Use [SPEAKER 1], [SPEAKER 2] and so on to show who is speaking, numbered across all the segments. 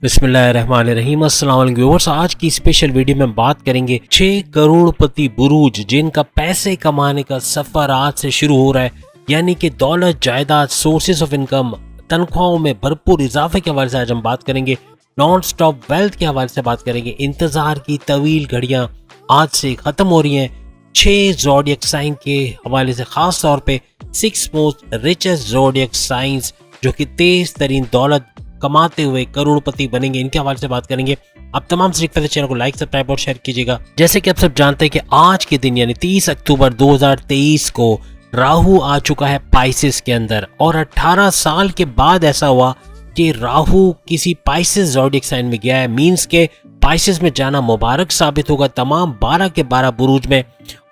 [SPEAKER 1] बिस्मिल्लाहिर्रहमानिर्रहीम। अस्सलाम वालेकुम व्यूअर्स, आज की स्पेशल वीडियो में बात करेंगे 6 करोड़पति बुरूज जिनका पैसे कमाने का सफर आज से शुरू हो रहा है, यानी कि दौलत, जायदाद, सोर्सेज ऑफ इनकम, तनख्वाहों में भरपूर इजाफे के हवाले से आज हम बात करेंगे। नॉन स्टॉप वेल्थ के हवाले से बात करेंगे। इंतजार की तवील घड़ियां आज से खत्म हो रही हैं। 6 ज़ोडिएक साइन के हवाले से खास तौर पे 6 मोस्ट रिचेस्ट ज़ोडिएक साइंस जो कि तेज तरीन दौलत कमाते हुए करोड़पति बनेंगे, इनके हवाले से बात करेंगे। आप तमाम चैनल को लाइक, सब्सक्राइब और शेयर कीजिएगा। जैसे कि आप सब जानते हैं कि आज के दिन यानी 30 अक्टूबर 2023 को राहु आ चुका है पाइसेस के अंदर, और 18 साल के बाद ऐसा हुआ कि राहु किसी पाइसेस ज़ोडिएक साइन में गया है। मींस के पाइसेस में जाना मुबारक साबित होगा तमाम 12 के 12 बुरूज में,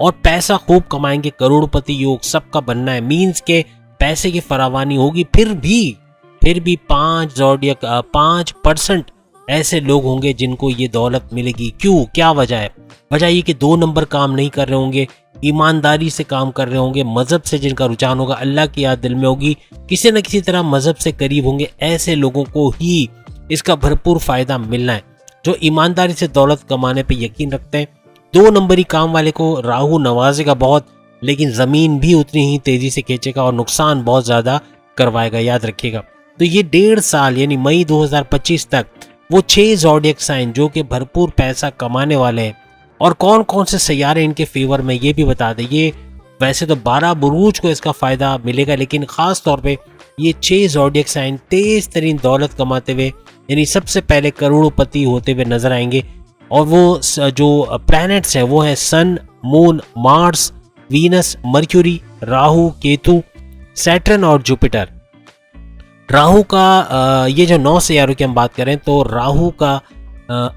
[SPEAKER 1] और पैसा खूब कमाएंगे। करोड़पति योग सबका बनना है। मींस के पैसे की फरावानी होगी। फिर भी 5% ऐसे लोग होंगे जिनको ये दौलत मिलेगी। क्यों, क्या वजह है? वजह ये कि 2 नंबर काम नहीं कर रहे होंगे, ईमानदारी से काम कर रहे होंगे, मजहब से जिनका रुझान होगा, अल्लाह की याद दिल में होगी, किसी न किसी तरह मजहब से करीब होंगे। ऐसे लोगों को ही इसका भरपूर फायदा मिलना है, जो ईमानदारी से दौलत कमाने पे यकीन रखते हैं। 2 नंबरी काम वाले को राहु नवाजेगा बहुत, लेकिन जमीन भी उतनी ही तेजी से खींचेगा और नुकसान बहुत ज्यादा करवाएगा, याद रखिएगा। तो ये 1.5 साल यानी मई 2025 तक वो 6 ज़ोडिएक साइन जो कि भरपूर पैसा कमाने वाले हैं, और कौन कौन से सैयारे इनके फेवर में ये भी बता दें। ये वैसे तो 12 बुरूज को इसका फायदा मिलेगा, लेकिन खास तौर पे ये 6 ज़ोडिएक साइन तेज तरीन दौलत कमाते हुए यानी सबसे पहले करोड़पति होते हुए नजर आएंगे। और वो जो प्लैनेट्स हैं वो है sun, moon, Mars, Venus, Mercury, Rahu, Ketu, Saturn और जुपिटर। राहु का ये जो 9 सैयारों की हम बात करें तो राहु का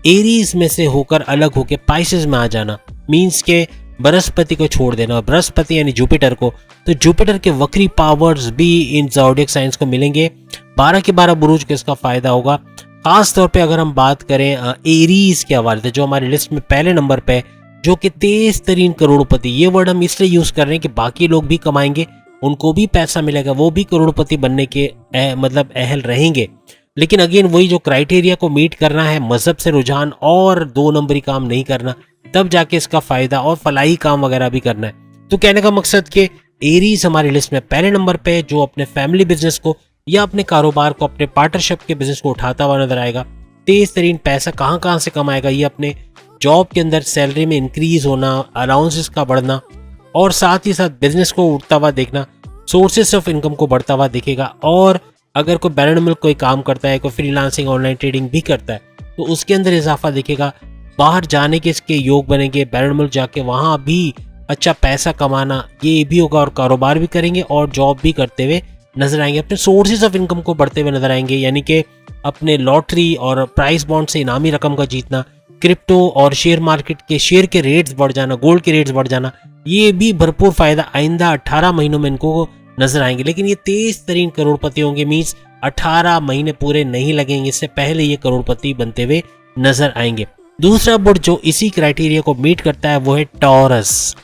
[SPEAKER 1] एरीज में से होकर अलग होकर पाइसेस में आ जाना, मींस के बृहस्पति को छोड़ देना। बृहस्पति यानी जुपिटर को, तो जुपिटर के वक्री पावर्स भी इन ज़ोडिएक साइंस को मिलेंगे। 12 के 12 बुरूज को इसका फायदा होगा। खास तौर पे अगर हम बात करें एरीज के हवाले से, जो हमारी लिस्ट में पहले नंबर पे, जो कि तेज तरीन करोड़पति। ये वर्ड हम इसलिए यूज कर रहे हैं कि बाकी लोग भी कमाएंगे, उनको भी पैसा मिलेगा, वो भी करोड़पति बनने के मतलब अहल रहेंगे। लेकिन अगेन वही जो क्राइटेरिया को मीट करना है, मजहब से रुझान और 2 नंबरी काम नहीं करना, तब जाके इसका फायदा, और फलाही काम वगैरह भी करना है। तो कहने का मकसद कि एरीज हमारी लिस्ट में पहले नंबर पे, जो अपने फैमिली बिजनेस को या अपने कारोबार को, अपने पार्टनरशिप के बिजनेस को उठाता हुआ नजर आएगा। तेज तरीन पैसा कहाँ से कमाएगा? ये अपने जॉब के अंदर सैलरी में इंक्रीज होना, अलाउंसेस का बढ़ना, और साथ ही साथ बिजनेस को उठता हुआ देखना, सोर्सेस ऑफ इनकम को बढ़ता हुआ दिखेगा। और अगर कोई बैरन मुल्क कोई काम करता है, कोई फ्रीलांसिंग, ऑनलाइन ट्रेडिंग भी करता है, तो उसके अंदर इजाफा दिखेगा। बाहर जाने के इसके योग बनेंगे, बैरन मुल्क जाके वहां भी अच्छा पैसा कमाना ये भी होगा, और कारोबार भी करेंगे और जॉब भी करते हुए नजर आएंगे। अपने सोर्सेज ऑफ इनकम को बढ़ते हुए नजर आएंगे, यानी कि अपने लॉटरी और प्राइस बॉन्ड से इनामी रकम का जीतना, क्रिप्टो और शेयर मार्केट के शेयर के रेट्स बढ़ जाना, गोल्ड के रेट्स बढ़ जाना, ये भी भरपूर फायदा आइंदा 18 महीनों में इनको नजर आएंगे। लेकिन ये तेज तरीन करोड़पति होंगे, मींस 18 महीने पूरे नहीं लगेंगे, इससे पहले ये करोड़पति बनते हुए नजर आएंगे। दूसरा बुर्ज जो इसी क्राइटेरिया को मीट करता है वो है टॉरस।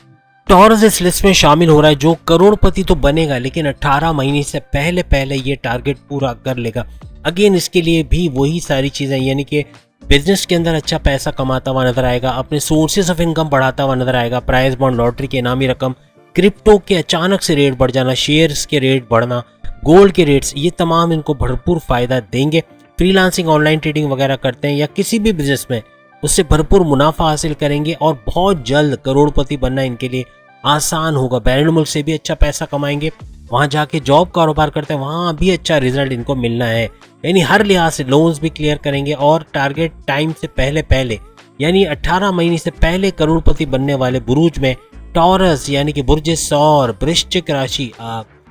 [SPEAKER 1] टॉरस इस लिस्ट में शामिल हो रहा है, जो करोड़पति तो बनेगा लेकिन 18 महीने से पहले ये टारगेट पूरा कर लेगा। अगेन इसके लिए भी वही सारी चीजें, यानी कि बिजनेस के अंदर अच्छा पैसा कमाता हुआ नजर आएगा, अपने सोर्सेज ऑफ इनकम बढ़ाता हुआ नजर आएगा, प्राइस बॉन्ड, लॉटरी के इनामी रकम, क्रिप्टो के अचानक से रेट बढ़ जाना, शेयर्स के रेट बढ़ना, गोल्ड के रेट्स, ये तमाम इनको भरपूर फायदा देंगे। फ्रीलांसिंग, ऑनलाइन ट्रेडिंग वगैरह करते हैं या किसी भी बिजनेस में, उससे भरपूर मुनाफा हासिल करेंगे और बहुत जल्द करोड़पति बनना इनके लिए आसान होगा। बैरन मुल्क से भी अच्छा पैसा कमाएंगे, वहां जाके जॉब कारोबार करते हैं, वहां भी अच्छा रिजल्ट इनको मिलना है। यानी हर लिहाज से लोन्स भी क्लियर करेंगे, और टारगेट टाइम से पहले यानी 18 महीने से पहले करोड़पति बनने वाले बुरूज में टॉरस यानी कि बुर्ज सौर, वृश्चिक राशि,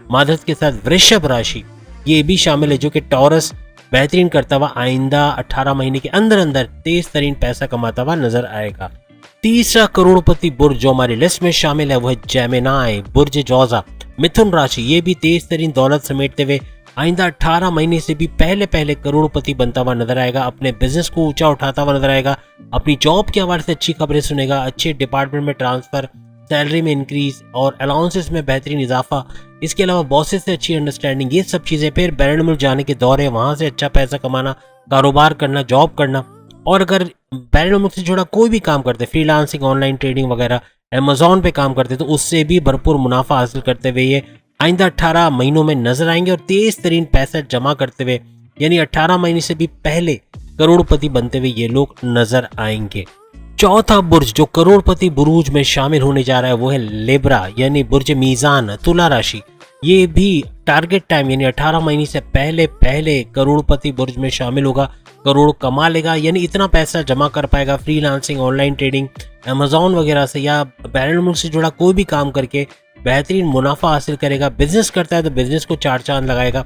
[SPEAKER 1] मादरत के साथ वृषभ राशि, ये भी शामिल है, जो कि टॉरस बेहतरीन करता हुआ आइंदा 18 महीने के अंदर तेज तरीन पैसा कमाता हुआ नजर आएगा। तीसरा करोड़पति बुर्ज जो हमारी लिस्ट में शामिल है वो है जेमिनाई, बुर्ज जौजा, मिथुन राशि। ये भी तेज तरीन दौलत समेटते हुए आइंदा 18 महीने से भी पहले करोड़पति बनता हुआ नजर आएगा, अपने बिजनेस को ऊंचा उठाता हुआ नजर आएगा, अपनी जॉब के हवाले से अच्छी खबरें सुनेगा, अच्छे डिपार्टमेंट में ट्रांसफर, सैलरी में इंक्रीज और अलाउंसेस में बेहतरीन इजाफा, इसके अलावा बॉसेस से अच्छी अंडरस्टैंडिंग, ये सब चीजें। फिर बैरन मुल्क जाने के दौर है, वहां से अच्छा पैसा कमाना, कारोबार करना, जॉब करना। और अगर बैरन मुल्क से जुड़ा कोई भी काम करते, फ्रीलांसिंग, ऑनलाइन ट्रेडिंग वगैरह, अमेजोन पे काम करते, तो उससे भी भरपूर मुनाफा हासिल करते हुए ये आइंदा 18 महीनों में नजर आएंगे और तेज तरीन पैसा जमा करते हुए, यानी 18 महीने से भी पहले करोड़पति बनते हुए ये लोग नजर आएंगे। चौथा बुर्ज जो करोड़पति बुरूज में शामिल होने जा रहा है वो है लिब्रा, यानी बुर्ज मीजान, तुला राशि। ये भी टारगेट टाइम यानी 18 महीने से पहले पहले करोड़पति बुर्ज में शामिल होगा, करोड़ कमा लेगा, यानी इतना पैसा जमा कर पाएगा फ्रीलांसिंग, ऑनलाइन ट्रेडिंग, अमेजोन वगैरह से या बैरन मुल्क से जुड़ा कोई भी काम करके बेहतरीन मुनाफा हासिल करेगा। बिजनेस करता है तो बिजनेस को 4 चांद लगाएगा।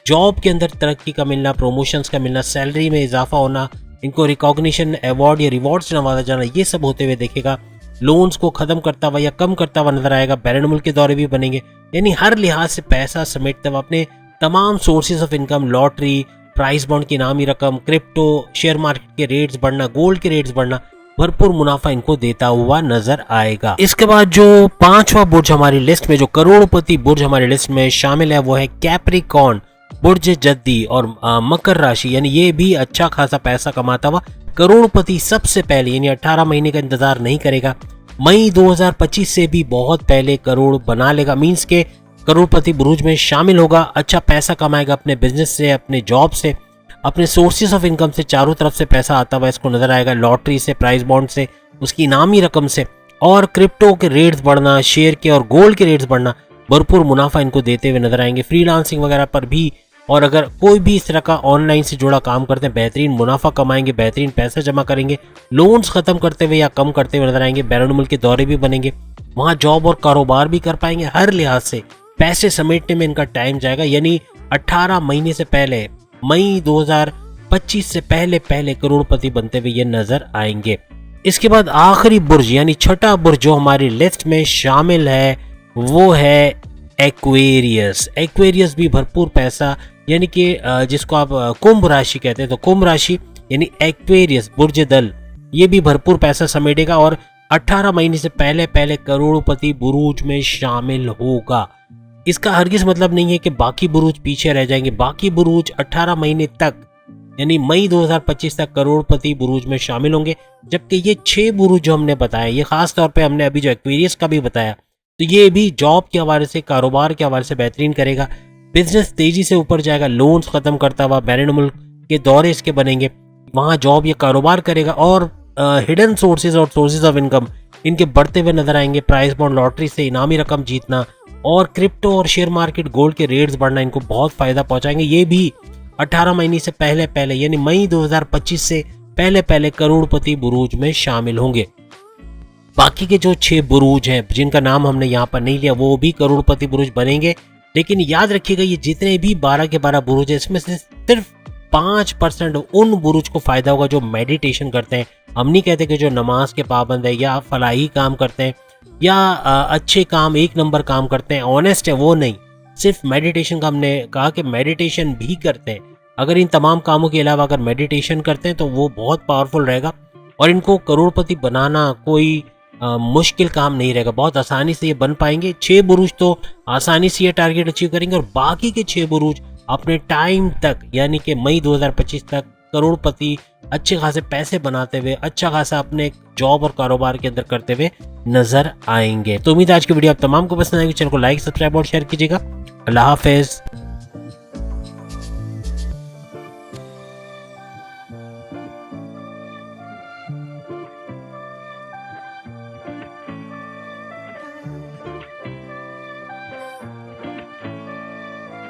[SPEAKER 1] जॉब के अंदर तरक्की का मिलना, प्रमोशंस का मिलना, सैलरी में इजाफा होना, इनको रिकॉग्निशन, अवार्ड या रिवॉर्ड से नवाजा जाना, ये सब होते हुए देखेगा। लोन्स को खत्म करता हुआ या कम करता हुआ नजर आएगा। बैरन मुल्क के दौरे भी बनेंगे, यानी हर लिहाज से पैसा समेटते हुए अपने तमाम sources of income, lottery, price bond की नामी रकम, क्रिप्टो, शेयर मार्केट के रेट्स बढ़ना, गोल्ड के रेट्स बढ़ना, भरपूर मुनाफा इनको देता हुआ नजर आएगा। इसके बाद जो 5वां बुर्ज हमारी लिस्ट में, जो करोड़पति बुर्ज हमारी लिस्ट में शामिल है वो है कैप्रिकॉर्न, बुर्ज जद्दी और मकर राशि, यानी ये भी अच्छा खासा पैसा कमाता हुआ करोड़पति सबसे पहले, यानी 18 महीने का इंतजार नहीं करेगा, मई 2025 से भी बहुत पहले करोड़ बना लेगा। मींस के करोड़पति बुरूज में शामिल होगा, अच्छा पैसा कमाएगा अपने बिजनेस से, अपने जॉब से, अपने सोर्सेज ऑफ इनकम से, चारों तरफ से पैसा आता हुआ इसको नजर आएगा। लॉटरी से, प्राइस बॉन्ड से, उसकी इनामी रकम से, और क्रिप्टो के रेट्स बढ़ना, शेयर के और गोल्ड के रेट्स बढ़ना, भरपूर मुनाफा इनको देते हुए नजर आएंगे। फ्रीलांसिंग वगैरह पर भी, और अगर कोई भी इस तरह का ऑनलाइन से जुड़ा काम करते हैं, बेहतरीन मुनाफा कमाएंगे, बेहतरीन पैसा जमा करेंगे, लोन्स खत्म करते हुए या कम करते हुए नजर आएंगे। बैरन मुल्क के दौरे भी बनेंगे, वहां जॉब और कारोबार भी कर पाएंगे। हर लिहाज से पैसे समेटने में इनका टाइम जाएगा, यानी 18 महीने से पहले, मई 2025 से पहले पहले करोड़पति बनते हुए ये नजर आएंगे। इसके बाद आखिरी बुर्ज यानी छठा बुर्ज जो हमारी लिस्ट में शामिल है वो है एक्वेरियस। एक्वेरियस भी भरपूर पैसा, यानी कि जिसको आप कुंभ राशि कहते हैं, तो कुंभ राशि यानी एक्वेरियस बुर्ज दल, ये भी भरपूर पैसा समेटेगा और 18 महीने से पहले पहले करोड़पति बुरूज में शामिल होगा। इसका हरगिज मतलब नहीं है कि बाकी बुरूज पीछे रह जाएंगे। बाकी बुरूज 18 महीने तक यानी मई 2025 तक करोड़पति बुरूज में शामिल होंगे, जबकि ये 6 बुरूज जो हमने बताया, ये खास तौर पे हमने अभी जो एक्वेरियस का भी बताया, तो ये भी जॉब के हवाले से, कारोबार के हवाले से बेहतरीन करेगा। बिजनेस तेजी से ऊपर जाएगा, लोन्स खत्म करता हुआ, बैरन मुल्क के दौरे इसके बनेंगे, वहां जॉब या कारोबार करेगा और हिडन सोर्सेज और सोर्सेज ऑफ इनकम इनके बढ़ते हुए नजर आएंगे। प्राइस बॉन्ड, लॉटरी से इनामी रकम जीतना और क्रिप्टो और शेयर मार्केट, गोल्ड के रेट्स बढ़ना इनको बहुत फायदा पहुंचाएंगे। ये भी 18 महीने से पहले पहले यानी मई 2025 से पहले पहले करोड़पति बुरूज में शामिल होंगे। बाकी के जो 6 बुरूज हैं जिनका नाम हमने यहाँ पर नहीं लिया, वो भी करोड़पति बुरूज बनेंगे, लेकिन याद रखिएगा ये जितने भी 12 के 12 बुरूज है, इसमें से सिर्फ 5% उन बुरूज को फायदा होगा जो मेडिटेशन करते हैं। हम नहीं कहते कि जो नमाज के पाबंद है या फलाही काम करते हैं या अच्छे काम, 1 नंबर काम करते हैं, ऑनेस्ट है, वो नहीं। सिर्फ मेडिटेशन का हमने कहा कि मेडिटेशन भी करते हैं। अगर इन तमाम कामों के अलावा अगर मेडिटेशन करते हैं तो वो बहुत पावरफुल रहेगा और इनको करोड़पति बनाना कोई मुश्किल काम नहीं रहेगा, बहुत आसानी से ये बन पाएंगे। 6 बुरूज तो आसानी से ये टारगेट अचीव करेंगे और बाकी के 6 बुरूज अपने टाइम तक यानी कि मई 2025 तक करोड़पति अच्छे खासे पैसे बनाते हुए, अच्छा खासा अपने जॉब और कारोबार के अंदर करते हुए नजर आएंगे। तो उम्मीद है आज की वीडियो आप तमाम को पसंद आएगी। चैनल को लाइक, सब्सक्राइब और शेयर कीजिएगा। अल्लाह हाफिज।